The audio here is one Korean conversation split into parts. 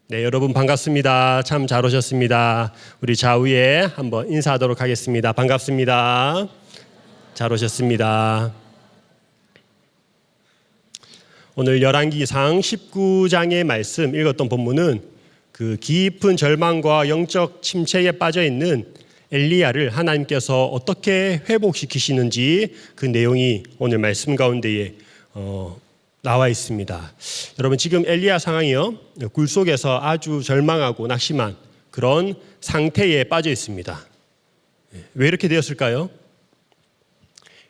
네, 여러분 반갑습니다. 참 잘 오셨습니다. 우리 좌우에 한번 인사하도록 하겠습니다. 반갑습니다. 잘 오셨습니다. 오늘 열왕기상 19장의 말씀 읽었던 본문은 그 깊은 절망과 영적 침체에 빠져 있는 엘리야를 하나님께서 어떻게 회복시키시는지 그 내용이 오늘 말씀 가운데에 나와 있습니다. 여러분, 지금 엘리야 상황이요, 굴 속에서 아주 절망하고 낙심한 그런 상태에 빠져 있습니다. 왜 이렇게 되었을까요?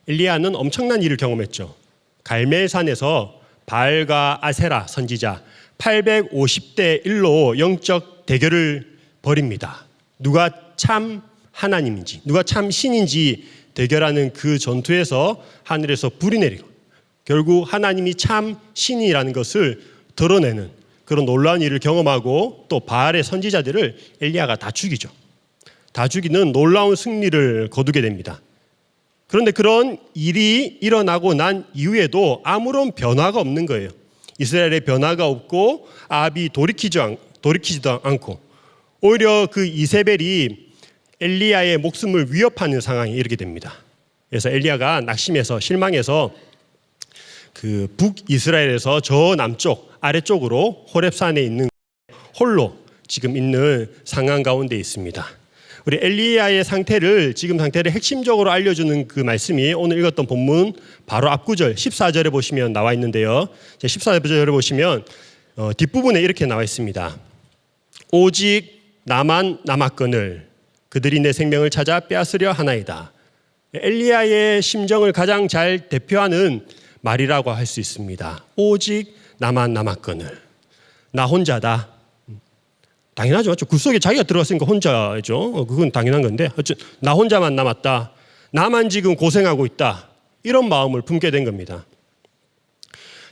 엘리야는 엄청난 일을 경험했죠. 갈멜산에서 바알과 아세라 선지자 850대 1로 영적 대결을 벌입니다. 누가 참 하나님인지, 누가 참 신인지 대결하는 그 전투에서 하늘에서 불이 내리고 결국 하나님이 참 신이라는 것을 드러내는 그런 놀라운 일을 경험하고 또 바알의 선지자들을 엘리야가 다 죽이죠. 다 죽이는 놀라운 승리를 거두게 됩니다. 그런데 그런 일이 일어나고 난 이후에도 아무런 변화가 없는 거예요. 이스라엘의 변화가 없고 아합이 돌이키지도 않고 오히려 그 이세벨이 엘리야의 목숨을 위협하는 상황에 이르게 됩니다. 그래서 엘리야가 낙심해서 실망해서 그 북이스라엘에서 저 남쪽 아래쪽으로 호렙산에 있는 홀로 지금 있는 상황 가운데 있습니다. 우리 엘리야의 지금 상태를 핵심적으로 알려주는 그 말씀이 오늘 읽었던 본문 바로 앞구절 14절에 보시면 나와 있는데요. 14절에 보시면 뒷부분에 이렇게 나와 있습니다. 오직 나만 남았거늘 그들이 내 생명을 찾아 빼앗으려 하나이다. 엘리야의 심정을 가장 잘 대표하는 말이라고 할 수 있습니다. 오직 나만 남았거늘. 나 혼자다. 당연하죠. 굴 속에 자기가 들어갔으니까 혼자죠. 그건 당연한 건데 나 혼자만 남았다. 나만 지금 고생하고 있다. 이런 마음을 품게 된 겁니다.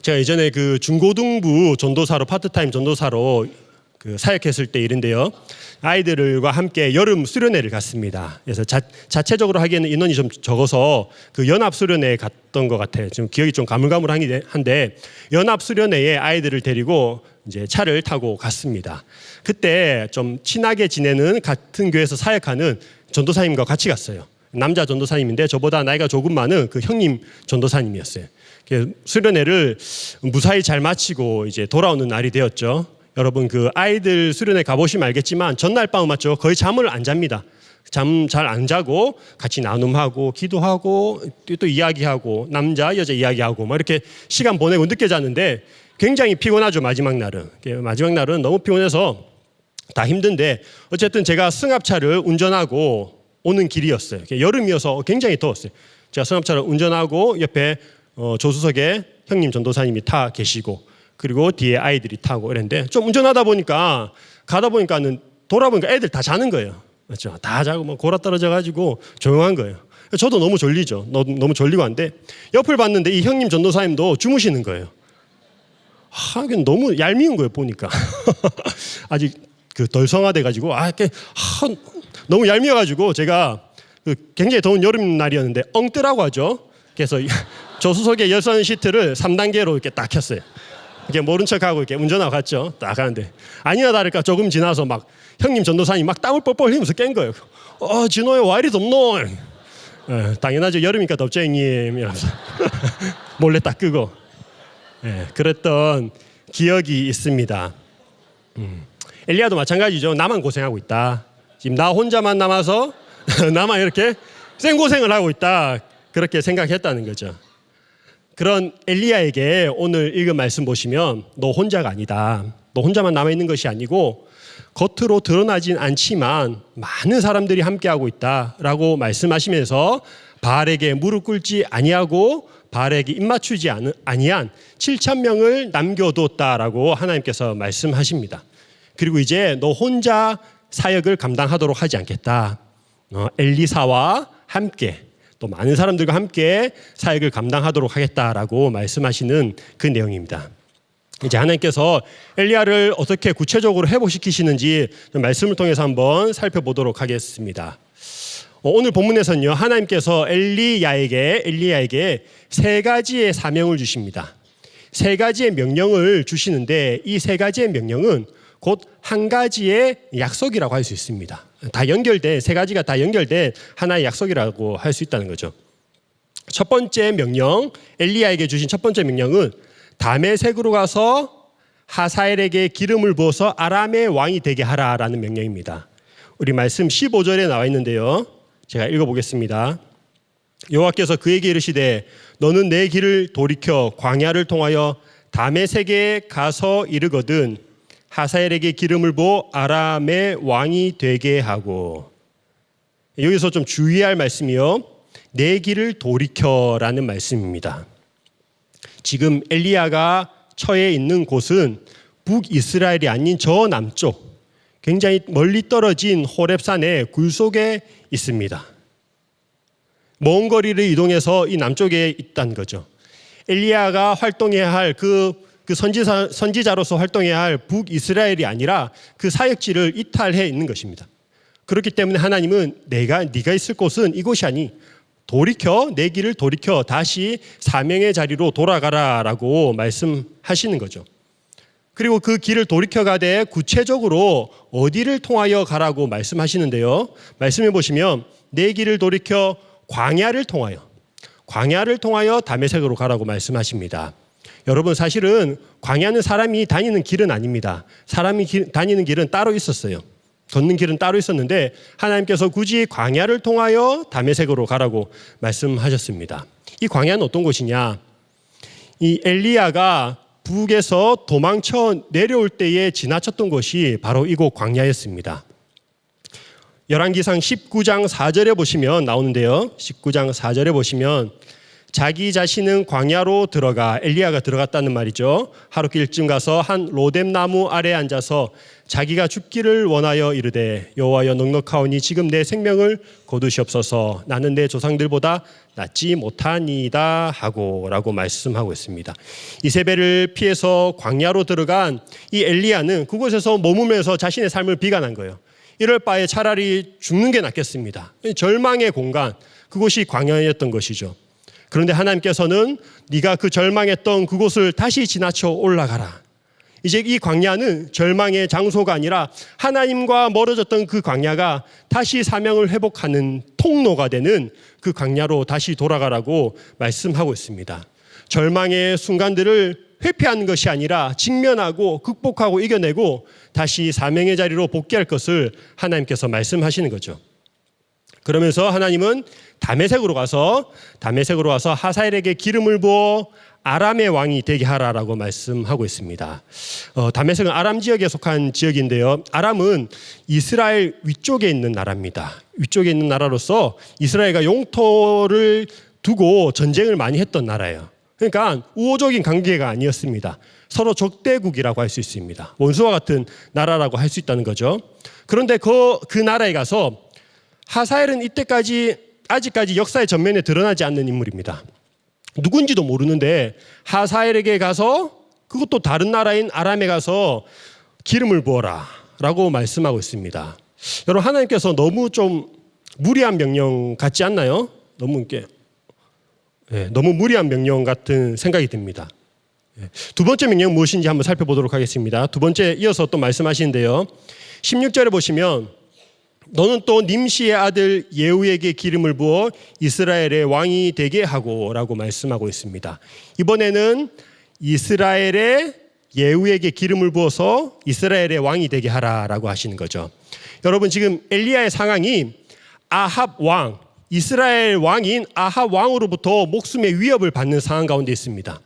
제가 예전에 그 중고등부 전도사로 파트타임 전도사로 그 사역했을 때 일인데요. 아이들과 함께 여름 수련회를 갔습니다. 그래서 자체적으로 하기에는 인원이 좀 적어서 그 연합 수련회에 갔던 것 같아요. 지금 기억이 좀 가물가물한데 연합 수련회에 아이들을 데리고 이제 차를 타고 갔습니다. 그때 좀 친하게 지내는 같은 교회에서 사역하는 전도사님과 같이 갔어요. 남자 전도사님인데 저보다 나이가 조금 많은 그 형님 전도사님이었어요. 수련회를 무사히 잘 마치고 이제 돌아오는 날이 되었죠. 여러분, 그 아이들 수련회 가보시면 알겠지만 전날 밤 맞죠? 거의 잠을 안 잡니다. 잠 잘 안 자고 같이 나눔하고 기도하고 또 이야기하고 남자 여자 이야기하고 막 이렇게 시간 보내고 늦게 자는데 굉장히 피곤하죠. 마지막 날은 너무 피곤해서 다 힘든데 어쨌든 제가 승합차를 운전하고 오는 길이었어요. 여름이어서 굉장히 더웠어요. 제가 승합차를 운전하고 옆에 조수석에 형님 전도사님이 타 계시고 그리고 뒤에 아이들이 타고 이랬는데 좀 운전하다 보니까 돌아보니까 애들 다 자는 거예요. 그렇죠? 다 자고 뭐 골아 떨어져 가지고 조용한 거예요. 저도 너무 졸리죠. 너무 졸리고 한데 옆을 봤는데 이 형님 전도사님도 주무시는 거예요. 너무 얄미운 거예요 보니까. 아직 그 덜 성화돼 가지고 너무 얄미워 가지고 제가 그 굉장히 더운 여름 날이었는데 엉뜨라고 하죠. 그래서 조수석의 열선 시트를 3단계로 이렇게 딱 켰어요. 이렇게 모른 척하고 이렇게 운전하고 갔죠. 딱 가는데 아니나 다를까 조금 지나서 막 형님 전도사님 막 땀을 뻘뻘 흘리면서 깬 거예요. 진호야 와 이리 덥노? 당연하죠. 여름이니까 덥죠 형님 이러면서 몰래 딱 끄고 그랬던 기억이 있습니다. 엘리야도 마찬가지죠. 나만 고생하고 있다. 지금 나 혼자만 남아서 나만 이렇게 생고생을 하고 있다. 그렇게 생각했다는 거죠. 그런 엘리야에게 오늘 읽은 말씀 보시면 너 혼자가 아니다. 너 혼자만 남아있는 것이 아니고 겉으로 드러나진 않지만 많은 사람들이 함께하고 있다라고 말씀하시면서 바알에게 무릎 꿇지 아니하고 바알에게 입맞추지 아니한 7,000명을 남겨뒀다라고 하나님께서 말씀하십니다. 그리고 이제 너 혼자 사역을 감당하도록 하지 않겠다. 엘리사와 함께 또 많은 사람들과 함께 사역을 감당하도록 하겠다라고 말씀하시는 그 내용입니다. 이제 하나님께서 엘리야를 어떻게 구체적으로 회복시키시는지 말씀을 통해서 한번 살펴보도록 하겠습니다. 오늘 본문에서는요, 하나님께서 엘리야에게 세 가지의 사명을 주십니다. 세 가지의 명령을 주시는데 이 세 가지의 명령은 곧 한 가지의 약속이라고 할 수 있습니다. 다 연결된, 세 가지가 다 연결된 하나의 약속이라고 할 수 있다는 거죠. 첫 번째 명령, 엘리야에게 주신 첫 번째 명령은 다메섹으로 가서 하사엘에게 기름을 부어서 아람의 왕이 되게 하라라는 명령입니다. 우리 말씀 15절에 나와 있는데요. 제가 읽어보겠습니다. 여호와께서 그에게 이르시되 너는 내 길을 돌이켜 광야를 통하여 다메섹에 가서 이르거든 하사엘에게 기름을 부어 아람의 왕이 되게 하고. 여기서 좀 주의할 말씀이요, 내 길을 돌이켜라는 말씀입니다. 지금 엘리야가 처해 있는 곳은 북이스라엘이 아닌 저 남쪽, 굉장히 멀리 떨어진 호렙산의 굴 속에 있습니다. 먼 거리를 이동해서 이 남쪽에 있다는 거죠. 엘리야가 활동해야 할 그 선지자로서 활동해야 할 북이스라엘이 아니라 그 사역지를 이탈해 있는 것입니다. 그렇기 때문에 하나님은 네가 있을 곳은 이곳이 아니 돌이켜, 내 길을 돌이켜 다시 사명의 자리로 돌아가라라고 말씀하시는 거죠. 그리고 그 길을 돌이켜 가되 구체적으로 어디를 통하여 가라고 말씀하시는데요. 말씀해 보시면 내 길을 돌이켜 광야를 통하여 다메섹으로 가라고 말씀하십니다. 여러분, 사실은 광야는 사람이 다니는 길은 아닙니다. 사람이 다니는 길은 따로 있었어요. 걷는 길은 따로 있었는데 하나님께서 굳이 광야를 통하여 다메섹으로 가라고 말씀하셨습니다. 이 광야는 어떤 곳이냐? 이 엘리야가 북에서 도망쳐 내려올 때에 지나쳤던 곳이 바로 이곳 광야였습니다. 열왕기상 19장 4절에 보시면 나오는데요. 19장 4절에 보시면 자기 자신은 광야로 들어가, 엘리야가 들어갔다는 말이죠. 하룻길쯤 가서 한 로뎀나무 아래 앉아서 자기가 죽기를 원하여 이르되 여호와여 넉넉하오니 지금 내 생명을 거두시옵소서. 나는 내 조상들보다 낫지 못하니이다 하고 라고 말씀하고 있습니다. 이세벨을 피해서 광야로 들어간 이 엘리야는 그곳에서 머무면서 자신의 삶을 비관한 거예요. 이럴 바에 차라리 죽는 게 낫겠습니다. 절망의 공간, 그곳이 광야였던 것이죠. 그런데 하나님께서는 네가 그 절망했던 그곳을 다시 지나쳐 올라가라. 이제 이 광야는 절망의 장소가 아니라 하나님과 멀어졌던 그 광야가 다시 사명을 회복하는 통로가 되는 그 광야로 다시 돌아가라고 말씀하고 있습니다. 절망의 순간들을 회피하는 것이 아니라 직면하고 극복하고 이겨내고 다시 사명의 자리로 복귀할 것을 하나님께서 말씀하시는 거죠. 그러면서 하나님은 다메섹으로 가서 하사엘에게 기름을 부어 아람의 왕이 되게 하라라고 말씀하고 있습니다. 다메섹은 아람 지역에 속한 지역인데요. 아람은 이스라엘 위쪽에 있는 나라입니다. 위쪽에 있는 나라로서 이스라엘과 영토를 두고 전쟁을 많이 했던 나라예요. 그러니까 우호적인 관계가 아니었습니다. 서로 적대국이라고 할 수 있습니다. 원수와 같은 나라라고 할 수 있다는 거죠. 그런데 그 나라에 가서 하사엘은 아직까지 역사의 전면에 드러나지 않는 인물입니다. 누군지도 모르는데 하사엘에게 가서, 그것도 다른 나라인 아람에 가서 기름을 부어라 라고 말씀하고 있습니다. 여러분, 하나님께서 너무 좀 무리한 명령 같지 않나요? 너무 무리한 명령 같은 생각이 듭니다. 두 번째 명령 무엇인지 한번 살펴보도록 하겠습니다. 두 번째 이어서 또 말씀하시는데요. 16절에 보시면 너는 또 님시의 아들 예후에게 기름을 부어 이스라엘의 왕이 되게 하고 라고 말씀하고 있습니다. 이번에는 이스라엘의 예후에게 기름을 부어서 이스라엘의 왕이 되게 하라라고 하시는 거죠. 여러분, 지금 엘리야의 상황이 아합 왕, 이스라엘 왕인 아합 왕으로부터 목숨의 위협을 받는 상황 가운데 있습니다.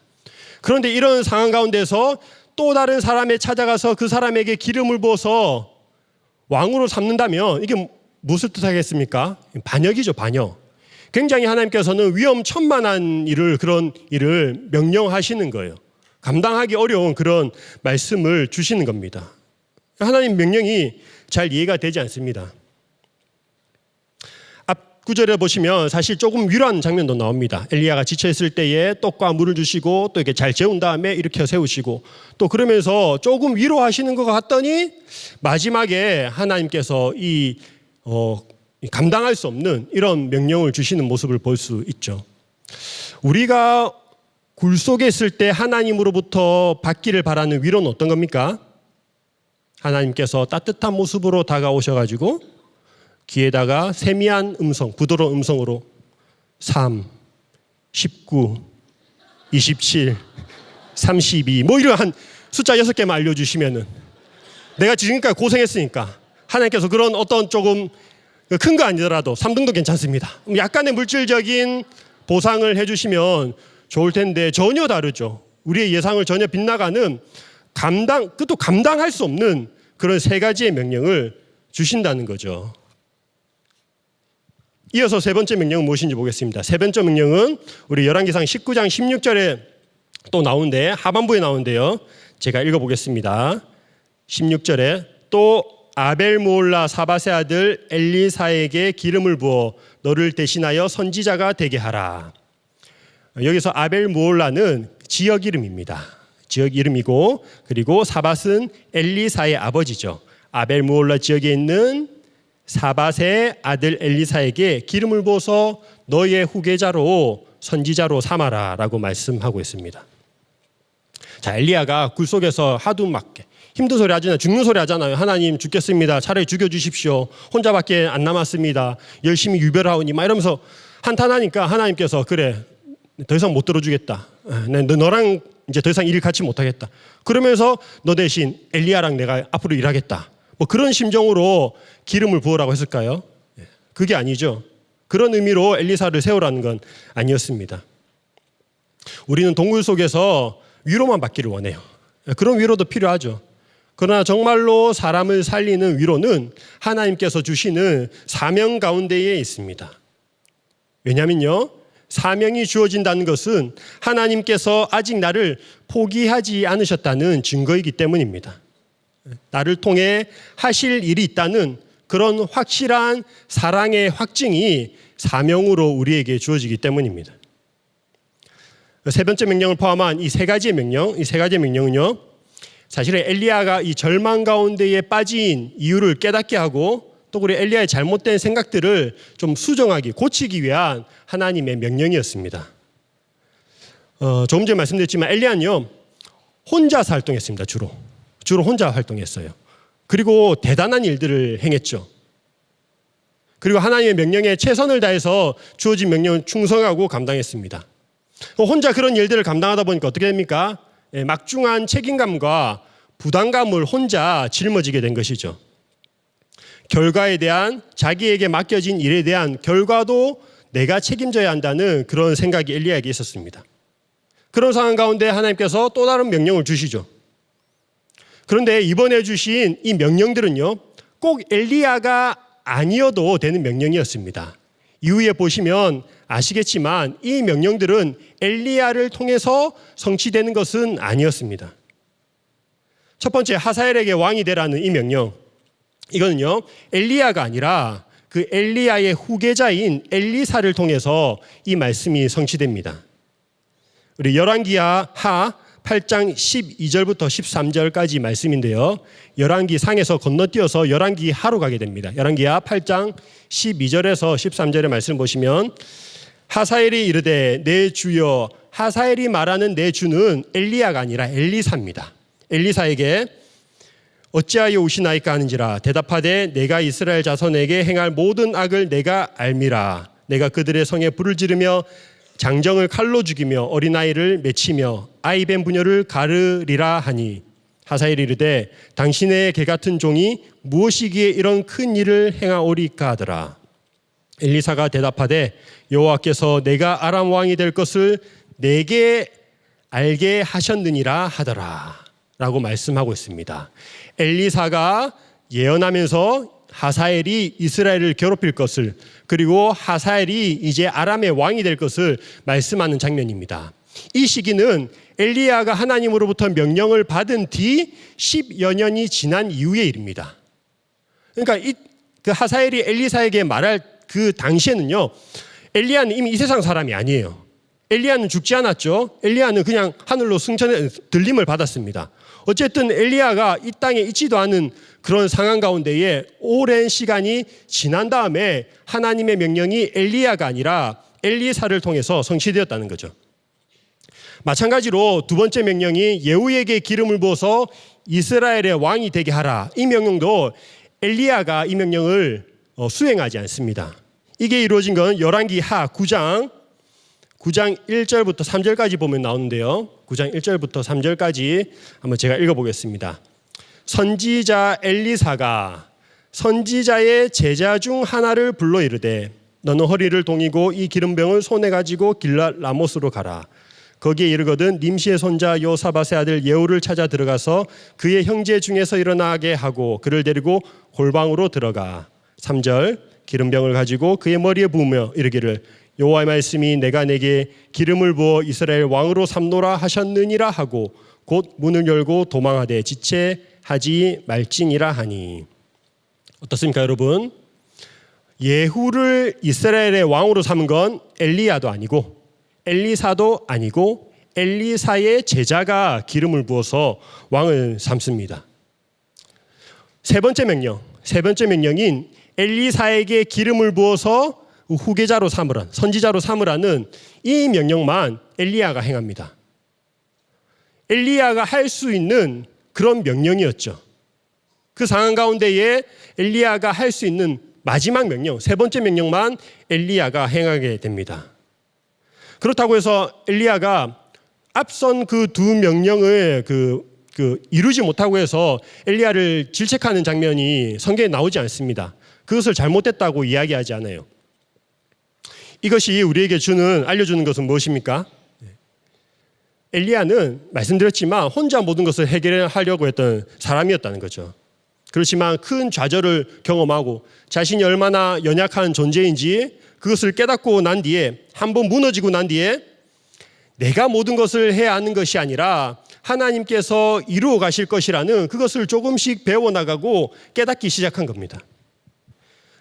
그런데 이런 상황 가운데서 또 다른 사람에 찾아가서 그 사람에게 기름을 부어서 왕으로 삼는다면 이게 무엇을 뜻하겠습니까? 반역이죠, 반역. 굉장히 하나님께서는 위험천만한 그런 일을 명령하시는 거예요. 감당하기 어려운 그런 말씀을 주시는 겁니다. 하나님 명령이 잘 이해가 되지 않습니다. 앞 구절에 보시면 사실 조금 위로하는 장면도 나옵니다. 엘리야가 지쳐있을 때에 떡과 물을 주시고 또 이렇게 잘 재운 다음에 일으켜 세우시고 또 그러면서 조금 위로하시는 것 같더니 마지막에 하나님께서 감당할 수 없는 이런 명령을 주시는 모습을 볼 수 있죠. 우리가 굴 속에 있을 때 하나님으로부터 받기를 바라는 위로는 어떤 겁니까? 하나님께서 따뜻한 모습으로 다가오셔가지고 귀에다가 세미한 음성, 부드러운 음성으로 3, 19, 27, 32 뭐 이런 한 숫자 6개만 알려주시면은 내가 지금까지 고생했으니까 하나님께서 그런 어떤 조금 큰 거 아니더라도 3등도 괜찮습니다. 약간의 물질적인 보상을 해주시면 좋을 텐데 전혀 다르죠. 우리의 예상을 전혀 빗나가는 그것도 감당할 수 없는 그런 3가지의 명령을 주신다는 거죠. 이어서 3번째 명령은 무엇인지 보겠습니다. 3번째 명령은 우리 열왕기상 19장 16절에 또 나오는데 하반부에 나오는데요. 제가 읽어보겠습니다. 16절에 또 아벨므올라 사밧의 아들 엘리사에게 기름을 부어 너를 대신하여 선지자가 되게 하라. 여기서 아벨므올라는 지역 이름입니다. 지역 이름이고 그리고 사밧은 엘리사의 아버지죠. 아벨므올라 지역에 있는 사밧의 아들 엘리사에게 기름을 부어서 너의 후계자로 선지자로 삼아라 라고 말씀하고 있습니다. 자, 엘리야가 굴 속에서 하도 막 힘든 소리 하잖아요. 죽는 소리 하잖아요. 하나님 죽겠습니다. 차라리 죽여주십시오. 혼자밖에 안 남았습니다. 열심히 유별하오니 막 이러면서 한탄하니까 하나님께서 그래 더 이상 못 들어주겠다. 너랑 이제 더 이상 일 같이 못하겠다. 그러면서 너 대신 엘리야랑 내가 앞으로 일하겠다. 뭐 그런 심정으로 기름을 부으라고 했을까요? 그게 아니죠. 그런 의미로 엘리사를 세우라는 건 아니었습니다. 우리는 동굴 속에서 위로만 받기를 원해요. 그런 위로도 필요하죠. 그러나 정말로 사람을 살리는 위로는 하나님께서 주시는 사명 가운데에 있습니다. 왜냐면요, 사명이 주어진다는 것은 하나님께서 아직 나를 포기하지 않으셨다는 증거이기 때문입니다. 나를 통해 하실 일이 있다는 그런 확실한 사랑의 확증이 사명으로 우리에게 주어지기 때문입니다. 3번째 명령을 포함한 이 3가지의 명령, 이 3가지의 명령은요, 사실은 엘리야가 이 절망 가운데에 빠진 이유를 깨닫게 하고 또 우리 엘리야의 잘못된 생각들을 좀 수정하기, 고치기 위한 하나님의 명령이었습니다. 조금 전에 말씀드렸지만 엘리야는요, 혼자서 활동했습니다. 주로 혼자 활동했어요. 그리고 대단한 일들을 행했죠. 그리고 하나님의 명령에 최선을 다해서 주어진 명령을 충성하고 감당했습니다. 혼자 그런 일들을 감당하다 보니까 어떻게 됩니까? 막중한 책임감과 부담감을 혼자 짊어지게 된 것이죠. 결과에 대한 자기에게 맡겨진 일에 대한 결과도 내가 책임져야 한다는 그런 생각이 엘리야에게 있었습니다. 그런 상황 가운데 하나님께서 또 다른 명령을 주시죠. 그런데 이번에 주신 이 명령들은요, 꼭 엘리야가 아니어도 되는 명령이었습니다. 이후에 보시면 아시겠지만 이 명령들은 엘리야를 통해서 성취되는 것은 아니었습니다. 첫 번째, 하사엘에게 왕이 되라는 이 명령, 이거는요, 엘리야가 아니라 그 엘리야의 후계자인 엘리사를 통해서 이 말씀이 성취됩니다. 우리 열왕기하 8장 12절부터 13절까지 말씀인데요, 열왕기 상에서 건너뛰어서 열왕기 하로 가게 됩니다. 열왕기하 8장 12절에서 13절의 말씀 보시면, 하사엘이 이르되 내 주여, 하사엘이 말하는 내 주는 엘리야가 아니라 엘리사입니다. 엘리사에게 어찌하여 오시나이까 하는지라 대답하되 내가 이스라엘 자손에게 행할 모든 악을 내가 알미라. 내가 그들의 성에 불을 지르며 장정을 칼로 죽이며 어린아이를 맺히며 아이벤 부녀를 가르리라 하니, 하사엘이 이르되 당신의 개같은 종이 무엇이기에 이런 큰 일을 행하오리까 하더라. 엘리사가 대답하되 여호와께서 내가 아람 왕이 될 것을 내게 알게 하셨느니라 하더라 라고 말씀하고 있습니다. 엘리사가 예언하면서 하사엘이 이스라엘을 괴롭힐 것을, 그리고 하사엘이 이제 아람의 왕이 될 것을 말씀하는 장면입니다. 이 시기는 엘리야가 하나님으로부터 명령을 받은 뒤 10여 년이 지난 이후의 일입니다. 그러니까 그 하사엘이 엘리사에게 말할 그 당시에는요, 엘리야는 이미 이 세상 사람이 아니에요. 엘리야는 죽지 않았죠. 엘리야는 그냥 하늘로 승천의 들림을 받았습니다. 어쨌든 엘리야가 이 땅에 있지도 않은 그런 상황 가운데에 오랜 시간이 지난 다음에 하나님의 명령이 엘리야가 아니라 엘리사를 통해서 성취되었다는 거죠. 마찬가지로 두 번째 명령이 예후에게 기름을 부어서 이스라엘의 왕이 되게 하라. 이 명령도 엘리야가 이 명령을 수행하지 않습니다. 이게 이루어진 건 열왕기 하 9장 1절부터 3절까지 보면 나오는데요. 9장 1절부터 3절까지 한번 제가 읽어보겠습니다. 선지자 엘리사가 선지자의 제자 중 하나를 불러 이르되 너는 허리를 동이고 이 기름병을 손에 가지고 길랏 라못으로 가라. 거기에 이르거든 님시의 손자 요사밧의 아들 예후를 찾아 들어가서 그의 형제 중에서 일어나게 하고 그를 데리고 골방으로 들어가. 3절 기름병을 가지고 그의 머리에 부으며 이르기를 여호와의 말씀이 내가 내게 기름을 부어 이스라엘 왕으로 삼노라 하셨느니라 하고 곧 문을 열고 도망하되 지체하지 말지니라 하니. 어떻습니까 여러분? 예후를 이스라엘의 왕으로 삼은 건 엘리야도 아니고 엘리사도 아니고 엘리사의 제자가 기름을 부어서 왕을 삼습니다. 세 번째 명령인 엘리사에게 기름을 부어서 후계자로 삼으라, 선지자로 삼으라는 이 명령만 엘리야가 행합니다. 엘리야가 할 수 있는 그런 명령이었죠. 그 상황 가운데에 엘리야가 할 수 있는 마지막 명령, 세 번째 명령만 엘리야가 행하게 됩니다. 그렇다고 해서 엘리야가 앞선 그 두 명령을 이루지 못하고 해서 엘리야를 질책하는 장면이 성경에 나오지 않습니다. 그것을 잘못했다고 이야기하지 않아요. 이것이 우리에게 알려주는 것은 무엇입니까? 엘리야는 말씀드렸지만 혼자 모든 것을 해결하려고 했던 사람이었다는 거죠. 그렇지만 큰 좌절을 경험하고 자신이 얼마나 연약한 존재인지 그것을 깨닫고 난 뒤에 한번 무너지고 난 뒤에 내가 모든 것을 해야 하는 것이 아니라 하나님께서 이루어 가실 것이라는 그것을 조금씩 배워나가고 깨닫기 시작한 겁니다.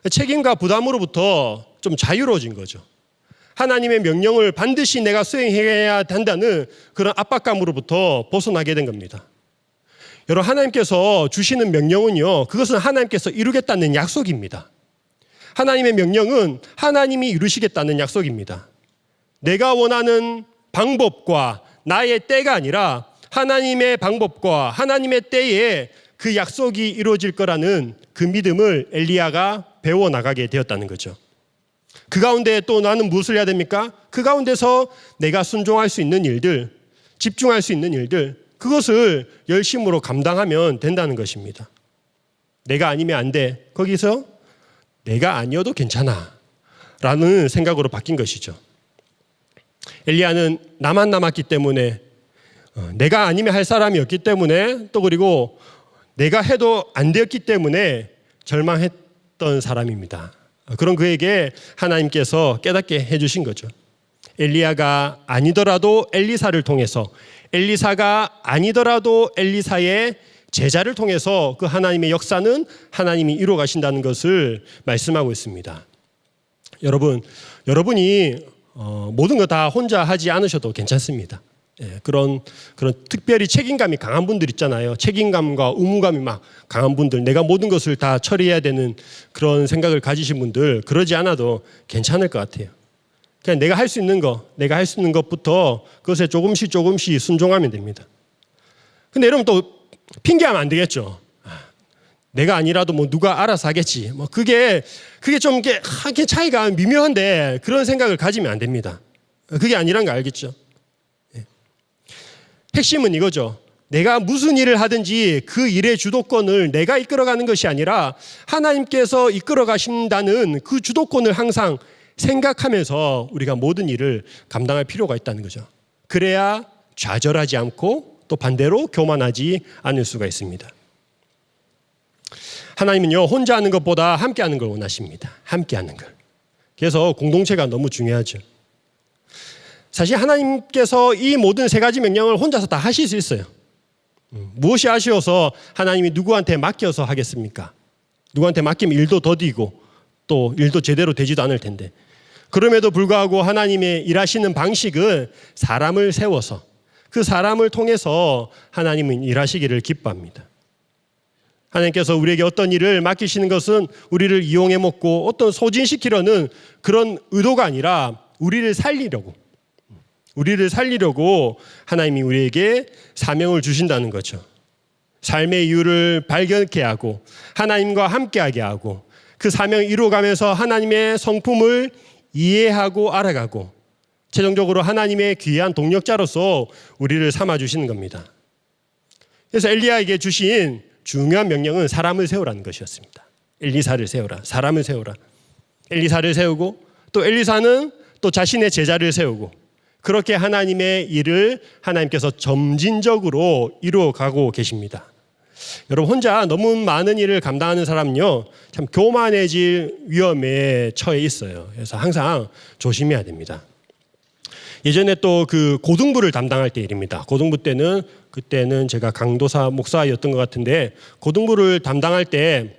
책임과 부담으로부터 좀 자유로워진 거죠. 하나님의 명령을 반드시 내가 수행해야 한다는 그런 압박감으로부터 벗어나게 된 겁니다. 여러분, 하나님께서 주시는 명령은요, 그것은 하나님께서 이루겠다는 약속입니다. 하나님의 명령은 하나님이 이루시겠다는 약속입니다. 내가 원하는 방법과 나의 때가 아니라 하나님의 방법과 하나님의 때에 그 약속이 이루어질 거라는 그 믿음을 엘리야가 배워나가게 되었다는 거죠. 그 가운데 또 나는 무엇을 해야 됩니까? 그 가운데서 내가 순종할 수 있는 일들, 집중할 수 있는 일들, 그것을 열심으로 감당하면 된다는 것입니다. 내가 아니면 안 돼. 거기서 내가 아니어도 괜찮아 라는 생각으로 바뀐 것이죠. 엘리야는 나만 남았기 때문에 내가 아니면 할 사람이 없기 때문에 또 그리고 내가 해도 안 되었기 때문에 절망했던 사람입니다. 그런 그에게 하나님께서 깨닫게 해주신 거죠. 엘리야가 아니더라도 엘리사를 통해서, 엘리사가 아니더라도 엘리사의 제자를 통해서 그 하나님의 역사는 하나님이 이루어 가신다는 것을 말씀하고 있습니다. 여러분이 모든 거 다 혼자 하지 않으셔도 괜찮습니다. 그런 특별히 책임감이 강한 분들 있잖아요. 책임감과 의무감이 막 강한 분들, 내가 모든 것을 다 처리해야 되는 그런 생각을 가지신 분들, 그러지 않아도 괜찮을 것 같아요. 그냥 내가 할 수 있는 것부터 그것에 조금씩 순종하면 됩니다. 근데 여러분 또 핑계하면 안 되겠죠. 내가 아니라도 뭐 누가 알아서 하겠지. 뭐 그게 좀 이게 차이가 미묘한데 그런 생각을 가지면 안 됩니다. 그게 아니란 거 알겠죠? 핵심은 이거죠. 내가 무슨 일을 하든지 그 일의 주도권을 내가 이끌어가는 것이 아니라 하나님께서 이끌어 가신다는 그 주도권을 항상 생각하면서 우리가 모든 일을 감당할 필요가 있다는 거죠. 그래야 좌절하지 않고 또 반대로 교만하지 않을 수가 있습니다. 하나님은요, 혼자 하는 것보다 함께 하는 걸 원하십니다. 함께 하는 걸. 그래서 공동체가 너무 중요하죠. 사실 하나님께서 이 모든 세 가지 명령을 혼자서 다 하실 수 있어요. 무엇이 아쉬워서 하나님이 누구한테 맡겨서 하겠습니까? 누구한테 맡기면 일도 더디고 또 일도 제대로 되지도 않을 텐데. 그럼에도 불구하고 하나님의 일하시는 방식은 사람을 세워서 그 사람을 통해서 하나님은 일하시기를 기뻐합니다. 하나님께서 우리에게 어떤 일을 맡기시는 것은 우리를 이용해 먹고 어떤 소진시키려는 그런 의도가 아니라 우리를 살리려고 하나님이 우리에게 사명을 주신다는 거죠. 삶의 이유를 발견케 하고 하나님과 함께하게 하고 그 사명을 이루어가면서 하나님의 성품을 이해하고 알아가고 최종적으로 하나님의 귀한 동력자로서 우리를 삼아주시는 겁니다. 그래서 엘리야에게 주신 중요한 명령은 사람을 세우라는 것이었습니다. 엘리사를 세우라, 사람을 세우라. 엘리사를 세우고 또 엘리사는 또 자신의 제자를 세우고 그렇게 하나님의 일을 하나님께서 점진적으로 이루어가고 계십니다. 여러분 혼자 너무 많은 일을 감당하는 사람은요 참 교만해질 위험에 처해 있어요. 그래서 항상 조심해야 됩니다. 예전에 또 그 고등부를 담당할 때 일입니다. 고등부 때는 그때는 제가 강도사 목사였던 것 같은데 고등부를 담당할 때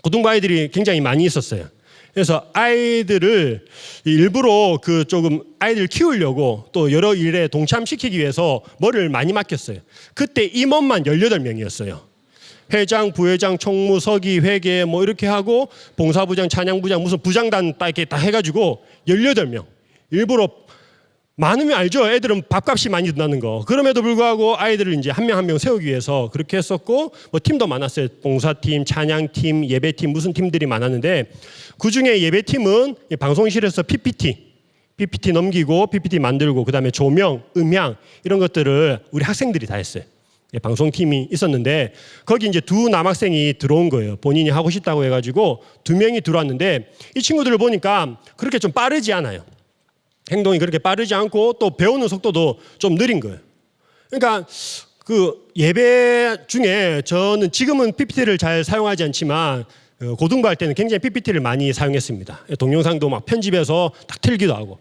고등부 아이들이 굉장히 많이 있었어요. 그래서 아이들을 일부러 그 조금 아이들 키우려고 또 여러 일에 동참시키기 위해서 뭐를 많이 맡겼어요. 그때 임원만 18명이었어요. 회장, 부회장, 총무, 서기, 회계 뭐 이렇게 하고 봉사부장, 찬양부장 무슨 부장단 딱 이렇게 다 해가지고 18명. 일부러 많으면 알죠. 애들은 밥값이 많이 든다는 거. 그럼에도 불구하고 아이들을 이제 한 명 한 명 세우기 위해서 그렇게 했었고 뭐 팀도 많았어요. 봉사팀, 찬양팀, 예배팀 무슨 팀들이 많았는데 그중에 예배팀은 방송실에서 PPT 넘기고 PPT 만들고 그다음에 조명, 음향 이런 것들을 우리 학생들이 다 했어요. 방송팀이 있었는데 거기 이제 두 남학생이 들어온 거예요. 본인이 하고 싶다고 해가지고 2명이 들어왔는데 이 친구들을 보니까 그렇게 좀 빠르지 않아요. 행동이 그렇게 빠르지 않고 또 배우는 속도도 좀 느린 거예요. 그러니까 그 예배 중에 저는 지금은 PPT를 잘 사용하지 않지만 고등부 할 때는 굉장히 PPT를 많이 사용했습니다. 동영상도 막 편집해서 딱 틀기도 하고.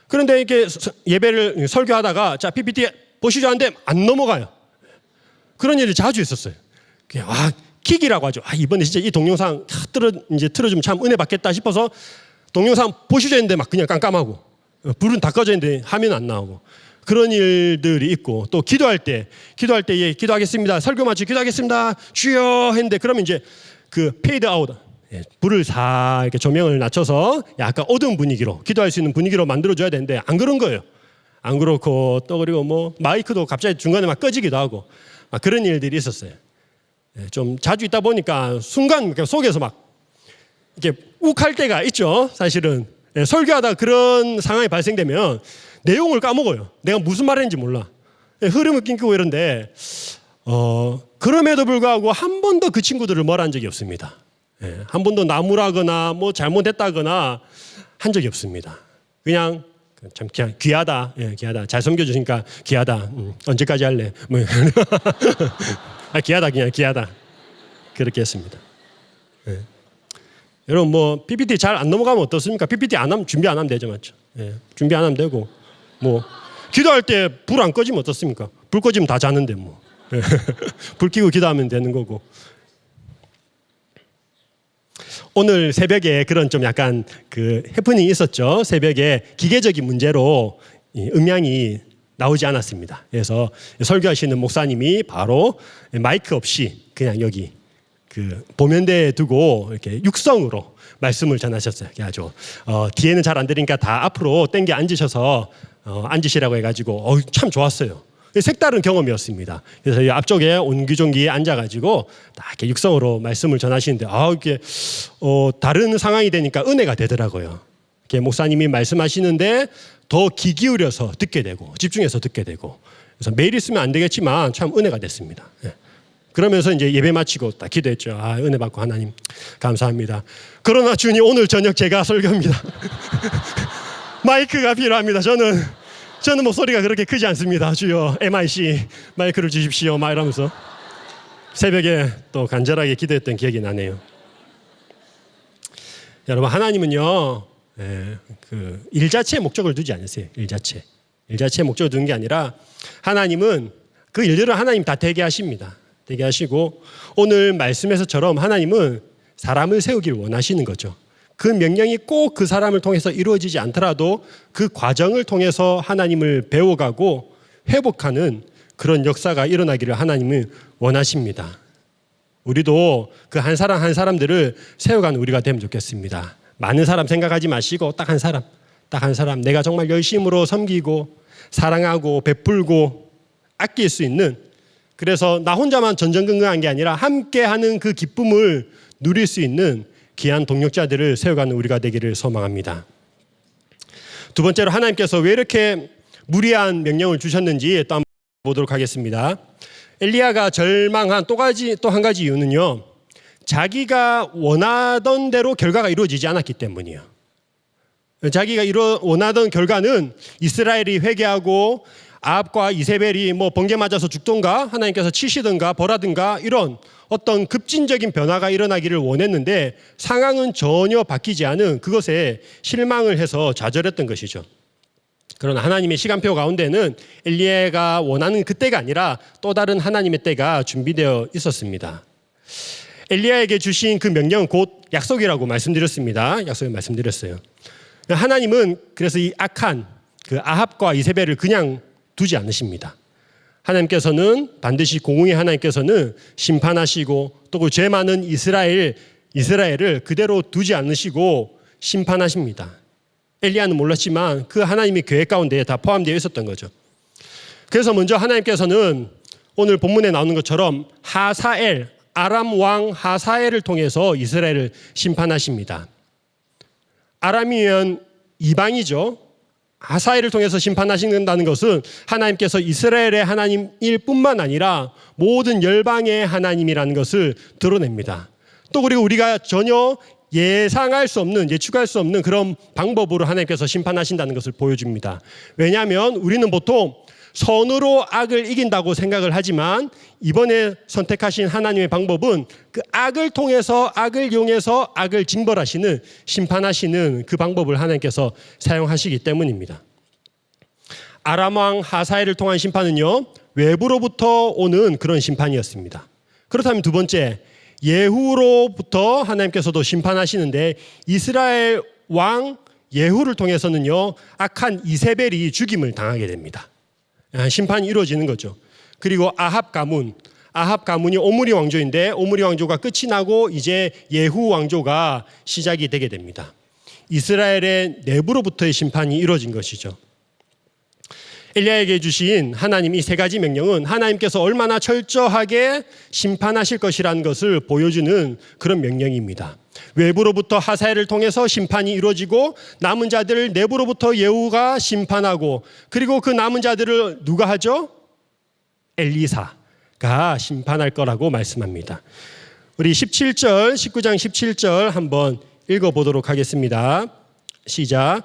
그런데 이렇게 예배를 설교하다가 자 PPT 보시죠 하는데 안 넘어가요. 그런 일이 자주 있었어요. 킥이라고 하죠. 이번에 진짜 이 동영상 틀어주면 참 은혜 받겠다 싶어서 동영상 보시죠 했는데 막 그냥 깜깜하고 불은 다 꺼져 있는데 화면 안 나오고 그런 일들이 있고 또 기도할 때 예, 기도하겠습니다. 설교 마치고 기도하겠습니다. 주여 했는데 그러면 이제 그 페이드 아웃 불을 다 이렇게 조명을 낮춰서 약간 어두운 분위기로 기도할 수 있는 분위기로 만들어줘야 되는데 안 그런 거예요. 안 그렇고 또 그리고 뭐 마이크도 갑자기 중간에 막 꺼지기도 하고 막 그런 일들이 있었어요. 좀 자주 있다 보니까 순간 속에서 막 이렇게 욱할 때가 있죠. 사실은 설교하다 그런 상황이 발생되면 내용을 까먹어요. 내가 무슨 말 했는지 몰라. 흐름을 끊기고 이런데 그럼에도 불구하고 한 번도 그 친구들을 뭐라 한 적이 없습니다. 한 번도 나무라거나 뭐 잘못했다거나 한 적이 없습니다. 그냥 귀하다. 귀하다. 잘 섬겨주시니까 귀하다. 언제까지 할래? 뭐 귀하다. 그냥 귀하다. 그렇게 했습니다. 여러분 뭐 PPT 잘 안 넘어가면 어떻습니까? PPT 안 하면 준비 안 하면 되죠, 맞죠? 준비 안 하면 되고 뭐 기도할 때 불 안 꺼지면 어떻습니까? 불 꺼지면 다 자는데 뭐 불 켜고 기도하면 되는 거고. 오늘 새벽에 그런 좀 약간 그 해프닝이 있었죠. 새벽에 기계적인 문제로 음향이 나오지 않았습니다. 그래서 설교하시는 목사님이 바로 마이크 없이 그냥 여기 그 보면대에 두고 이렇게 육성으로 말씀을 전하셨어요. 그래가지고 뒤에는 잘 안 들으니까 다 앞으로 땡겨 앉으셔서 앉으시라고 해가지고 참 좋았어요. 색다른 경험이었습니다. 그래서 이 앞쪽에 온기종기에 앉아가지고 딱 이렇게 육성으로 말씀을 전하시는데 이렇게 다른 상황이 되니까 은혜가 되더라고요. 이렇게 목사님이 말씀하시는데 더 귀 기울여서 듣게 되고 집중해서 듣게 되고 그래서 매일 있으면 안 되겠지만 참 은혜가 됐습니다. 그러면서 이제 예배 마치고 딱 기도했죠. 은혜 받고 하나님 감사합니다. 그러나 주님 오늘 저녁 제가 설교입니다. 마이크가 필요합니다. 저는 목소리가 그렇게 크지 않습니다. 주여 MIC 마이크를 주십시오. 막 이러면서 새벽에 또 간절하게 기도했던 기억이 나네요. 여러분 하나님은요 그 일 자체에 목적을 두지 않으세요. 일 자체에 목적을 두는 게 아니라 하나님은 그 일들을 하나님 다 되게 하십니다. 되게 하시고 오늘 말씀에서처럼 하나님은 사람을 세우기를 원하시는 거죠. 그 명령이 꼭 그 사람을 통해서 이루어지지 않더라도 그 과정을 통해서 하나님을 배워가고 회복하는 그런 역사가 일어나기를 하나님은 원하십니다. 우리도 그 한 사람 한 사람들을 세워가는 우리가 되면 좋겠습니다. 많은 사람 생각하지 마시고 딱 한 사람 내가 정말 열심으로 섬기고 사랑하고 베풀고 아낄 수 있는 그래서 나 혼자만 전전긍긍한 게 아니라 함께하는 그 기쁨을 누릴 수 있는 귀한 동역자들을 세워가는 우리가 되기를 소망합니다. 두 번째로 하나님께서 왜 이렇게 무리한 명령을 주셨는지 또 한번 보도록 하겠습니다. 엘리야가 절망한 또 한 가지 이유는요, 자기가 원하던 대로 결과가 이루어지지 않았기 때문이에요. 자기가 원하던 결과는 이스라엘이 회개하고 아합과 이세벨이 번개 맞아서 죽던가 하나님께서 치시든가 벌하든가 이런 어떤 급진적인 변화가 일어나기를 원했는데 상황은 전혀 바뀌지 않은 그것에 실망을 해서 좌절했던 것이죠. 그러나 하나님의 시간표 가운데는 엘리야가 원하는 그때가 아니라 또 다른 하나님의 때가 준비되어 있었습니다. 엘리야에게 주신 그 명령은 곧 약속이라고 말씀드렸습니다. 약속을 말씀드렸어요. 하나님은 그래서 이 악한 그 아합과 이세벨을 그냥 두지 않으십니다. 하나님께서는 반드시 공의의 하나님께서는 심판하시고 또 그 죄 많은 이스라엘을 그대로 두지 않으시고 심판하십니다. 엘리야는 몰랐지만 그 하나님의 계획 가운데 다 포함되어 있었던 거죠. 그래서 먼저 하나님께서는 오늘 본문에 나오는 것처럼 아람 왕 하사엘을 통해서 이스라엘을 심판하십니다. 아람이면 이방이죠. 하사엘을 통해서 심판하신다는 것은 하나님께서 이스라엘의 하나님일 뿐만 아니라 모든 열방의 하나님이라는 것을 드러냅니다. 또 그리고 우리가 전혀 예상할 수 없는, 예측할 수 없는 그런 방법으로 하나님께서 심판하신다는 것을 보여줍니다. 왜냐하면 우리는 보통 선으로 악을 이긴다고 생각을 하지만 이번에 선택하신 하나님의 방법은 그 악을 통해서 악을 이용해서 악을 징벌하시는, 심판하시는 그 방법을 하나님께서 사용하시기 때문입니다. 아람 왕 하사엘을 통한 심판은요, 외부로부터 오는 그런 심판이었습니다. 그렇다면 두 번째, 예후로부터 하나님께서도 심판하시는데 이스라엘 왕 예후를 통해서는요, 악한 이세벨이 죽임을 당하게 됩니다. 심판이 이루어지는 거죠. 그리고 아합 가문이 오므리 왕조인데 오므리 왕조가 끝이 나고 이제 예후 왕조가 시작이 되게 됩니다. 이스라엘의 내부로부터의 심판이 이루어진 것이죠. 엘리야에게 주신 하나님 이 세 가지 명령은 하나님께서 얼마나 철저하게 심판하실 것이라는 것을 보여주는 그런 명령입니다. 외부로부터 하사엘을 통해서 심판이 이루어지고 남은 자들을 내부로부터 예후가 심판하고 그리고 그 남은 자들을 누가 하죠? 엘리사가 심판할 거라고 말씀합니다. 우리 19장 17절 한번 읽어보도록 하겠습니다. 시작.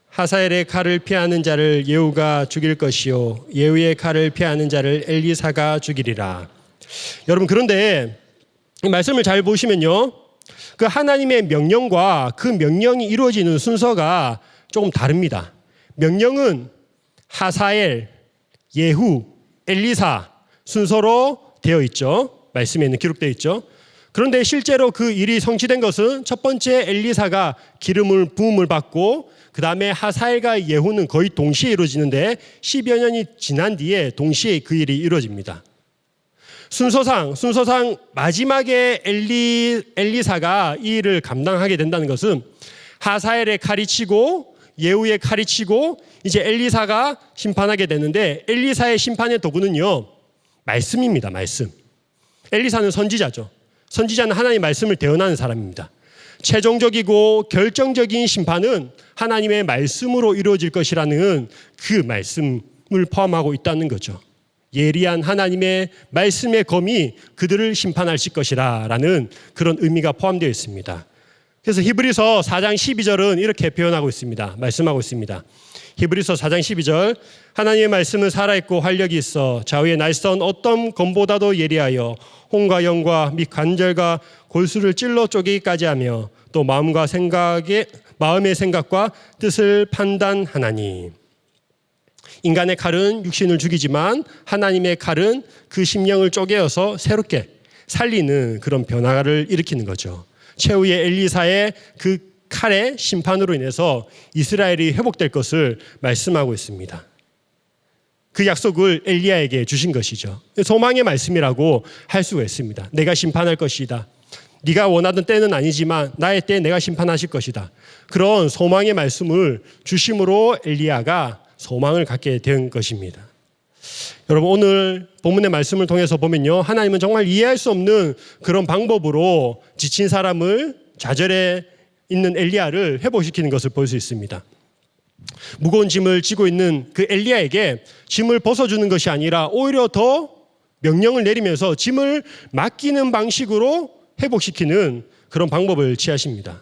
하사엘의 칼을 피하는 자를 예후가 죽일 것이요 예후의 칼을 피하는 자를 엘리사가 죽이리라. 여러분, 그런데 이 말씀을 잘 보시면요, 그 하나님의 명령과 그 명령이 이루어지는 순서가 조금 다릅니다. 명령은 하사엘, 예후, 엘리사 순서로 되어 있죠. 말씀에는 기록되어 있죠. 그런데 실제로 그 일이 성취된 것은 첫 번째 엘리사가 부음을 받고 그 다음에 하사엘과 예후는 거의 동시에 이루어지는데 10여 년이 지난 뒤에 동시에 그 일이 이루어집니다. 순서상 마지막에 엘리사가 이 일을 감당하게 된다는 것은 하사엘의 칼이 치고 예후의 칼이 치고 이제 엘리사가 심판하게 되는데 엘리사의 심판의 도구는요, 말씀입니다. 말씀. 엘리사는 선지자죠. 선지자는 하나님의 말씀을 대언하는 사람입니다. 최종적이고 결정적인 심판은 하나님의 말씀으로 이루어질 것이라는 그 말씀을 포함하고 있다는 거죠. 예리한 하나님의 말씀의 검이 그들을 심판하실 것이라는 그런 의미가 포함되어 있습니다. 그래서 히브리서 4장 12절은 이렇게 표현하고 있습니다. 말씀하고 있습니다. 히브리서 4장 12절 하나님의 말씀은 살아있고 활력이 있어 좌우의 날선 어떤 검보다도 예리하여 혼과 영과 및 관절과 골수를 찔러 쪼개기까지 하며 또 마음의 생각과 뜻을 판단하나니. 인간의 칼은 육신을 죽이지만 하나님의 칼은 그 심령을 쪼개어서 새롭게 살리는 그런 변화를 일으키는 거죠. 최후의 엘리사의 그 칼의 심판으로 인해서 이스라엘이 회복될 것을 말씀하고 있습니다. 그 약속을 엘리야에게 주신 것이죠. 소망의 말씀이라고 할 수가 있습니다. 내가 심판할 것이다. 네가 원하던 때는 아니지만 나의 때에 내가 심판하실 것이다. 그런 소망의 말씀을 주심으로 엘리야가 소망을 갖게 된 것입니다. 여러분 오늘 본문의 말씀을 통해서 보면요, 하나님은 정말 이해할 수 없는 그런 방법으로 지친 사람을 좌절해 있는 엘리야를 회복시키는 것을 볼 수 있습니다. 무거운 짐을 지고 있는 그 엘리야에게 짐을 벗어주는 것이 아니라 오히려 더 명령을 내리면서 짐을 맡기는 방식으로 회복시키는 그런 방법을 취하십니다.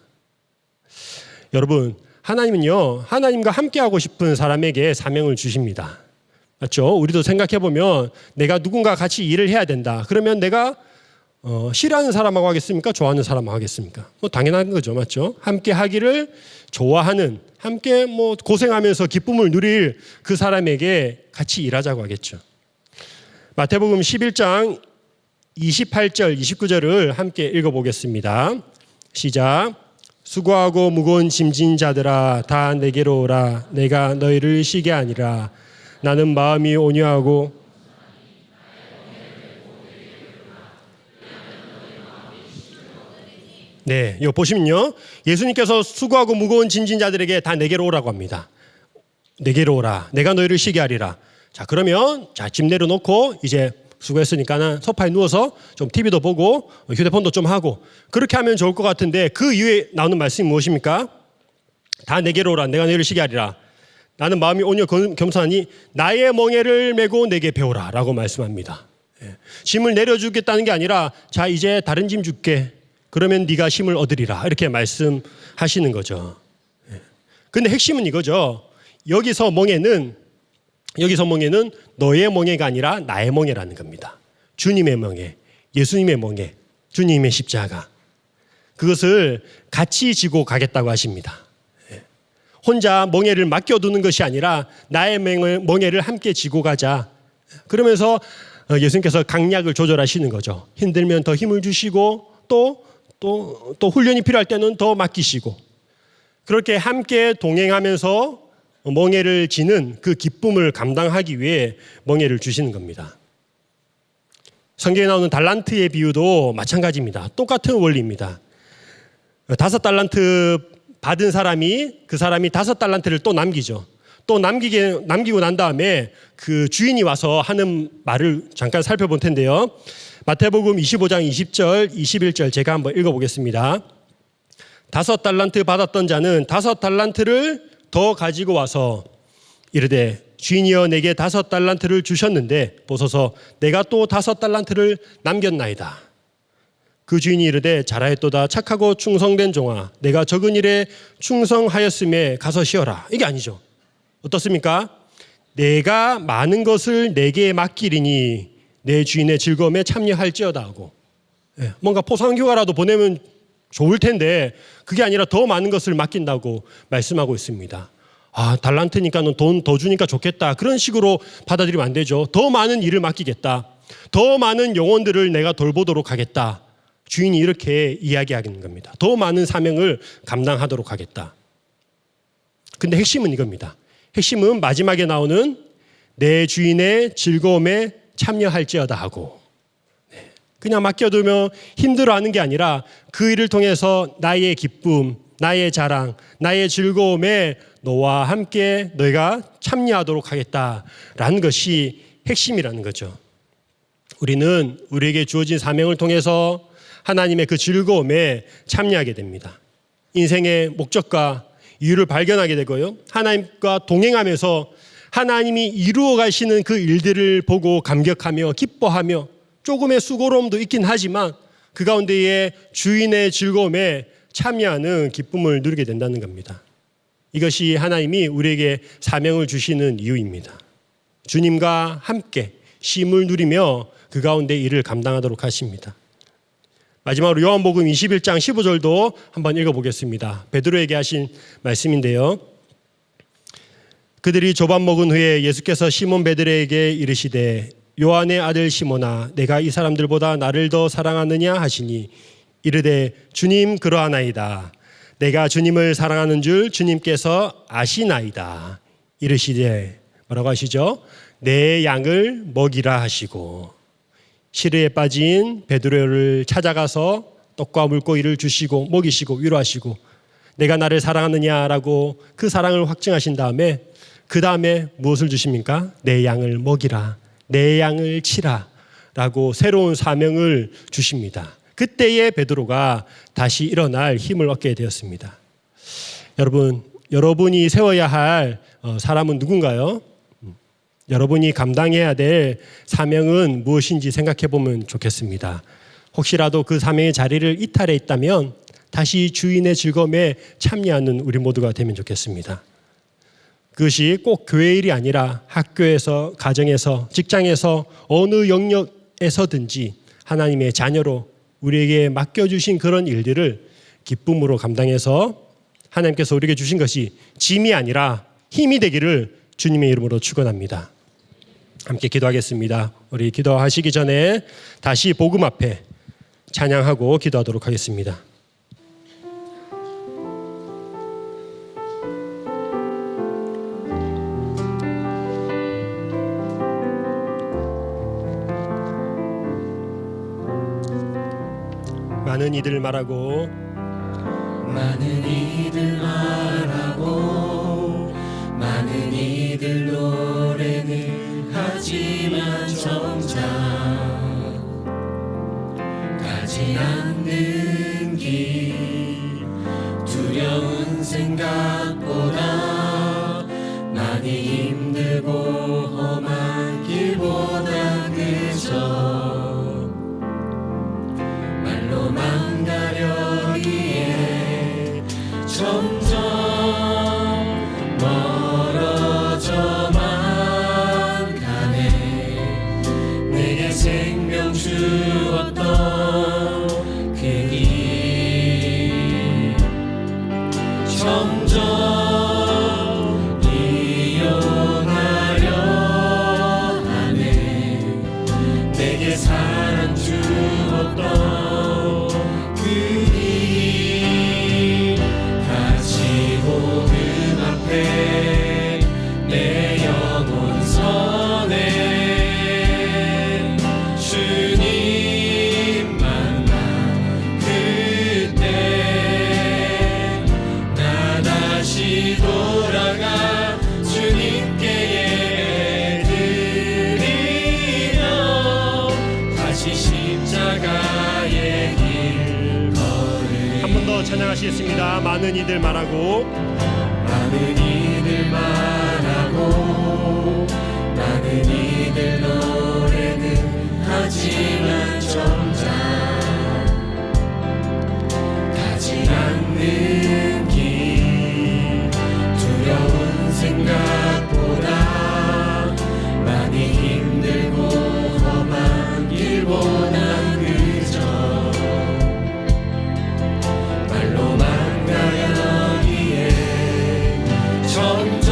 여러분, 하나님은요, 하나님과 함께하고 싶은 사람에게 사명을 주십니다. 맞죠? 우리도 생각해보면 내가 누군가 같이 일을 해야 된다. 그러면 내가 싫어하는 사람하고 하겠습니까? 좋아하는 사람하고 하겠습니까? 뭐 당연한 거죠. 맞죠? 함께 하기를 좋아하는, 함께 뭐 고생하면서 기쁨을 누릴 그 사람에게 같이 일하자고 하겠죠. 마태복음 11장 28절, 29절을 함께 읽어보겠습니다. 시작. 수고하고 무거운 짐진 자들아 다 내게로 오라. 내가 너희를 쉬게 하니라. 나는 마음이 온유하고 네, 이거 보시면요, 예수님께서 수고하고 무거운 짐진 자들에게 다 내게로 오라고 합니다. 내게로 오라. 내가 너희를 쉬게 하리라. 자, 그러면 짐 내려놓고 이제 수고했으니까는 소파에 누워서 좀 TV도 보고 휴대폰도 좀 하고 그렇게 하면 좋을 것 같은데 그 이후에 나오는 말씀이 무엇입니까? 다 내게로 오라. 내가 너희를 쉬게 하리라. 나는 마음이 온유 겸손하니 나의 멍에를 메고 내게 배우라 라고 말씀합니다. 짐을 내려주겠다는 게 아니라 자, 이제 다른 짐 줄게. 그러면 네가 힘을 얻으리라 이렇게 말씀하시는 거죠. 근데 핵심은 이거죠. 여기서 멍에는 너의 멍에가 아니라 나의 멍에라는 겁니다. 주님의 멍에, 예수님의 멍에, 주님의 십자가. 그것을 같이 지고 가겠다고 하십니다. 혼자 멍에를 맡겨두는 것이 아니라 나의 멍에를 함께 지고 가자. 그러면서 예수님께서 강약을 조절하시는 거죠. 힘들면 더 힘을 주시고 또 훈련이 필요할 때는 더 맡기시고 그렇게 함께 동행하면서 멍에를 지는 그 기쁨을 감당하기 위해 멍에를 주시는 겁니다. 성경에 나오는 달란트의 비유도 마찬가지입니다. 똑같은 원리입니다. 5달란트 받은 사람이 그 사람이 5달란트를 또 남기죠. 또 남기고 난 다음에 그 주인이 와서 하는 말을 잠깐 살펴볼 텐데요. 마태복음 25장 20절, 21절 제가 한번 읽어보겠습니다. 5달란트 받았던 자는 5달란트를 더 가지고 와서 이르되 주인이여 내게 5달란트를 주셨는데 보소서 내가 또 5달란트를 남겼나이다. 그 주인이 이르되 잘하였도다 착하고 충성된 종아 내가 적은 일에 충성하였음에 가서 쉬어라. 이게 아니죠. 어떻습니까? 내가 많은 것을 내게 맡기리니 내 주인의 즐거움에 참여할지어다 하고 뭔가 포상휴가라도 보내면 좋을 텐데 그게 아니라 더 많은 것을 맡긴다고 말씀하고 있습니다. 아, 달란트니까는 돈 더 주니까 좋겠다. 그런 식으로 받아들이면 안 되죠. 더 많은 일을 맡기겠다. 더 많은 영혼들을 내가 돌보도록 하겠다. 주인이 이렇게 이야기하는 겁니다. 더 많은 사명을 감당하도록 하겠다. 근데 핵심은 이겁니다. 핵심은 마지막에 나오는 내 주인의 즐거움에 참여할지어다 하고 그냥 맡겨두면 힘들어하는 게 아니라 그 일을 통해서 나의 기쁨, 나의 자랑, 나의 즐거움에 너와 함께 너희가 참여하도록 하겠다라는 것이 핵심이라는 거죠. 우리는 우리에게 주어진 사명을 통해서 하나님의 그 즐거움에 참여하게 됩니다. 인생의 목적과 이유를 발견하게 되고요. 하나님과 동행하면서 하나님이 이루어 가시는 그 일들을 보고 감격하며 기뻐하며 조금의 수고로움도 있긴 하지만 그 가운데에 주인의 즐거움에 참여하는 기쁨을 누리게 된다는 겁니다. 이것이 하나님이 우리에게 사명을 주시는 이유입니다. 주님과 함께 쉼을 누리며 그 가운데 일을 감당하도록 하십니다. 마지막으로 요한복음 21장 15절도 한번 읽어보겠습니다. 베드로에게 하신 말씀인데요. 그들이 조밥 먹은 후에 예수께서 시몬 베드로에게 이르시되 요한의 아들 시몬아 내가 이 사람들보다 나를 더 사랑하느냐 하시니 이르되 주님 그러하나이다. 내가 주님을 사랑하는 줄 주님께서 아시나이다. 이르시되 뭐라고 하시죠? 내 양을 먹이라 하시고 시르에 빠진 베드로를 찾아가서 떡과 물고기를 주시고 먹이시고 위로하시고 내가 나를 사랑하느냐라고 그 사랑을 확증하신 다음에 그 다음에 무엇을 주십니까? 내 양을 먹이라 내 양을 치라라고 새로운 사명을 주십니다. 그때에 베드로가 다시 일어날 힘을 얻게 되었습니다. 여러분이 세워야 할 사람은 누군가요? 여러분이 감당해야 될 사명은 무엇인지 생각해 보면 좋겠습니다. 혹시라도 그 사명의 자리를 이탈해 있다면 다시 주인의 즐거움에 참여하는 우리 모두가 되면 좋겠습니다. 그것이 꼭 교회 일이 아니라 학교에서, 가정에서, 직장에서 어느 영역에서든지 하나님의 자녀로 우리에게 맡겨주신 그런 일들을 기쁨으로 감당해서 하나님께서 우리에게 주신 것이 짐이 아니라 힘이 되기를 주님의 이름으로 축원합니다. 함께 기도하겠습니다. 우리 기도하시기 전에 다시 복음 앞에 찬양하고 기도하도록 하겠습니다. 많은 이들 말하고 많은 이들 말하고 많은 이들 노래는 하지만 정작 가지 않는 길 두려운 생각보다 많이 힘들고 험한 길보다 그저 말로만 가려기에 점점 멀어져만 가네. 내게 생명 주었던 그 길 점점 이용하려 하네. 내게 사랑 주었던 내 영혼 선해 주님 만나 그때 나 다시 돌아가 주님께 예드리며 다시 십자가의 길 걸을. 한 번 더 찬양하시겠습니다. 많은 이들 말하고 많은 이들 말하고 많은 이들 노래는 하지만 정작 가지 않는 길 두려운 생각보다 많이 힘들고 험한 길보다 그저 말로만 가려기에 점점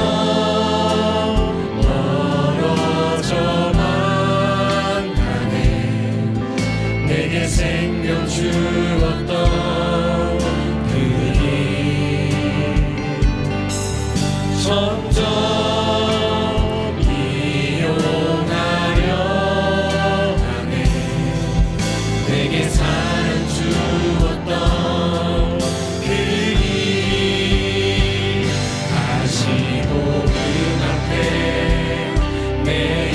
멀어져만 가네. 내게 생명 주었던 그 길 점점 이용하려 하네. 내게 사랑 주었던 그 길 다시 복음 앞에 내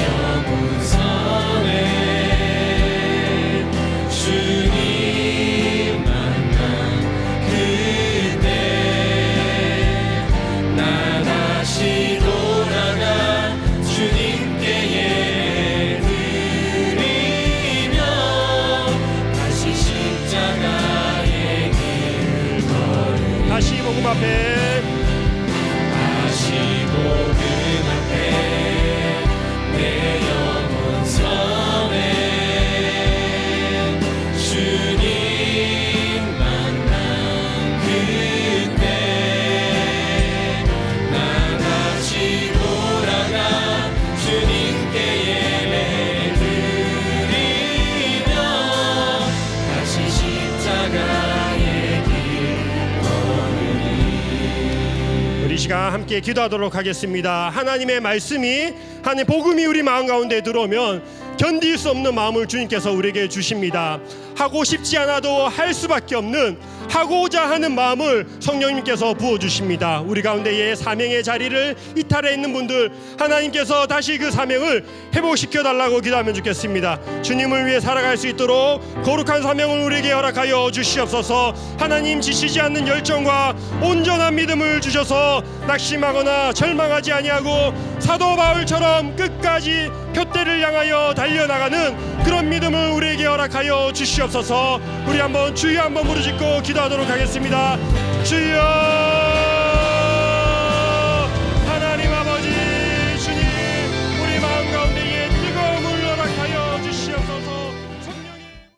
영혼 선해 주님 만나 그때 나 다시 돌아가 주님께 예드리며 다시 십자가의 길 걸을. 다시 복음 앞에 다시 복음 앞에 내 영혼 선해 주님 만나 그때 나 다시 돌아가 주님께 예배드리며 다시 십자가의 길 걸으리. 우리 시간 함께 기도하도록 하겠습니다. 하나님의 말씀이, 하나님 복음이 우리 마음 가운데 들어오면 견딜 수 없는 마음을 주님께서 우리에게 주십니다. 하고 싶지 않아도 할 수밖에 없는, 하고자 하는 마음을 성령님께서 부어주십니다. 우리 가운데의 사명의 자리를 이탈해 있는 분들, 하나님께서 다시 그 사명을 회복시켜 달라고 기도하면 좋겠습니다. 주님을 위해 살아갈 수 있도록 거룩한 사명을 우리에게 허락하여 주시옵소서. 하나님, 지치지 않는 열정과 온전한 믿음을 주셔서 낙심하거나 절망하지 아니하고 사도 바울처럼 끝까지 표대를 향하여 달려나가는 그런 믿음을 우리에게 허락하여 주시옵소서. 우리 한번 주여 한번 부르짖고 기도하도록 하겠습니다. 주여.